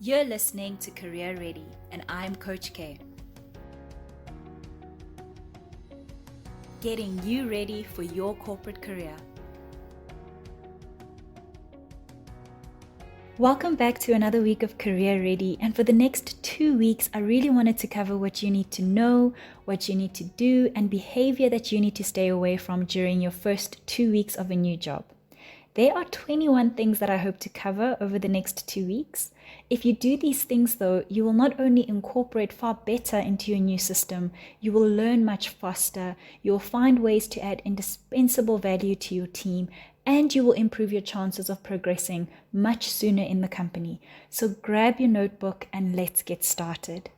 You're listening to Career Ready, and I'm Coach K. Getting you ready for your corporate career. Welcome back to another week of Career Ready, and for the next 2 weeks, I really wanted to cover what you need to know, what you need to do, and behavior that you need to stay away from during your first 2 weeks of a new job. There are 21 things that I hope to cover over the next 2 weeks. If you do these things though, you will not only incorporate far better into your new system, you will learn much faster, you will find ways to add indispensable value to your team, and you will improve your chances of progressing much sooner in the company. So grab your notebook and let's get started.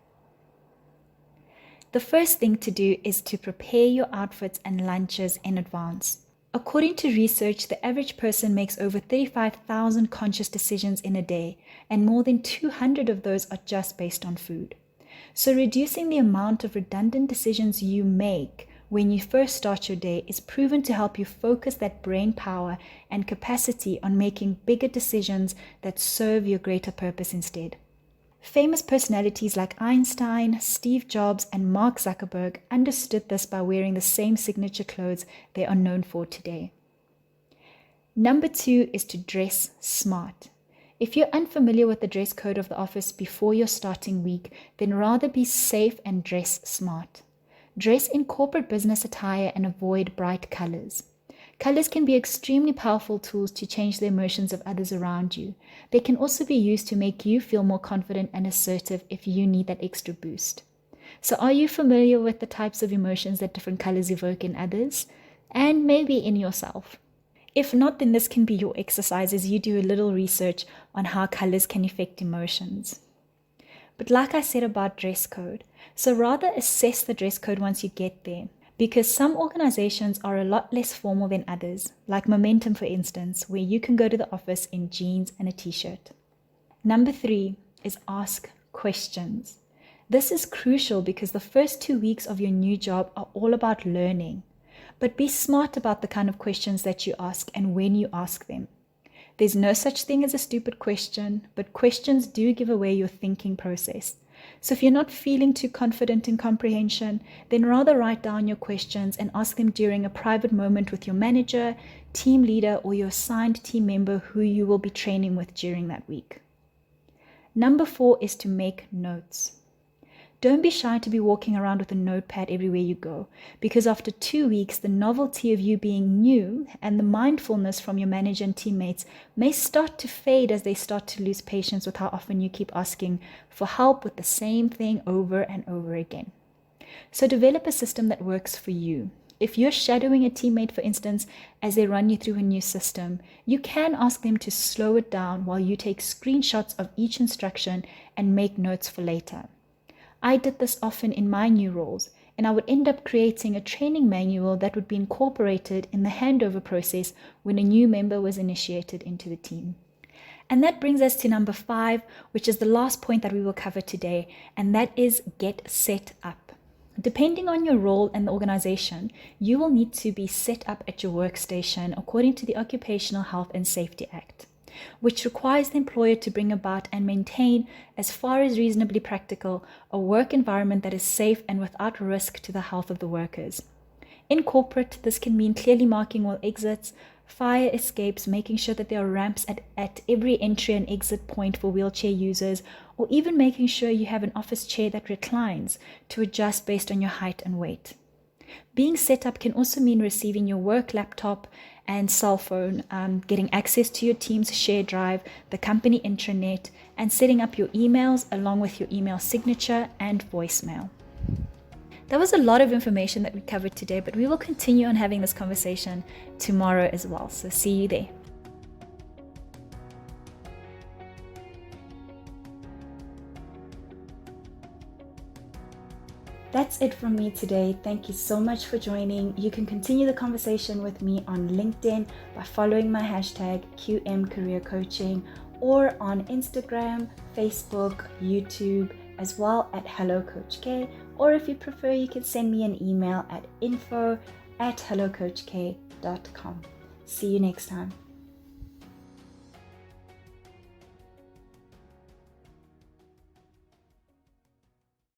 The first thing to do is to prepare your outfits and lunches in advance. According to research, the average person makes over 35,000 conscious decisions in a day, and more than 200 of those are just based on food. So reducing the amount of redundant decisions you make when you first start your day is proven to help you focus that brain power and capacity on making bigger decisions that serve your greater purpose instead. Famous personalities like Einstein, Steve Jobs, and Mark Zuckerberg understood this by wearing the same signature clothes they are known for today. Number 2 is to dress smart. If you're unfamiliar with the dress code of the office before your starting week, then rather be safe and dress smart. Dress in corporate business attire and avoid bright colors. Colors can be extremely powerful tools to change the emotions of others around you. They can also be used to make you feel more confident and assertive if you need that extra boost. So are you familiar with the types of emotions that different colors evoke in others? And maybe in yourself? If not, then this can be your exercise as you do a little research on how colors can affect emotions. But like I said about dress code, so rather assess the dress code once you get there. Because some organizations are a lot less formal than others, like Momentum for instance, where you can go to the office in jeans and a t-shirt. Number 3 is ask questions. This is crucial because the first 2 weeks of your new job are all about learning. But be smart about the kind of questions that you ask and when you ask them. There's no such thing as a stupid question, but questions do give away your thinking process. So if you're not feeling too confident in comprehension, then rather write down your questions and ask them during a private moment with your manager, team leader, or your assigned team member who you will be training with during that week. Number 4 is to make notes. Don't be shy to be walking around with a notepad everywhere you go, because after 2 weeks, the novelty of you being new and the mindfulness from your manager and teammates may start to fade as they start to lose patience with how often you keep asking for help with the same thing over and over again. So develop a system that works for you. If you're shadowing a teammate, for instance, as they run you through a new system, you can ask them to slow it down while you take screenshots of each instruction and make notes for later. I did this often in my new roles, and I would end up creating a training manual that would be incorporated in the handover process when a new member was initiated into the team. And that brings us to number 5, which is the last point that we will cover today, and that is get set up. Depending on your role and the organization, you will need to be set up at your workstation according to the Occupational Health and Safety Act, which requires the employer to bring about and maintain, as far as reasonably practical, a work environment that is safe and without risk to the health of the workers. In corporate, this can mean clearly marking all exits, fire escapes, making sure that there are ramps at every entry and exit point for wheelchair users, or even making sure you have an office chair that reclines to adjust based on your height and weight. Being set up can also mean receiving your work laptop and cell phone, getting access to your team's shared drive, the company intranet, and setting up your emails along with your email signature and voicemail. That was a lot of information that we covered today, but we will continue on having this conversation tomorrow as well. So see you there. That's it from me today. Thank you so much for joining. You can continue the conversation with me on LinkedIn by following my hashtag QMCareerCoaching, or on Instagram, Facebook, YouTube, as well at Hello Coach K. Or if you prefer, you can send me an email at info@hellocoachk.com. See you next time.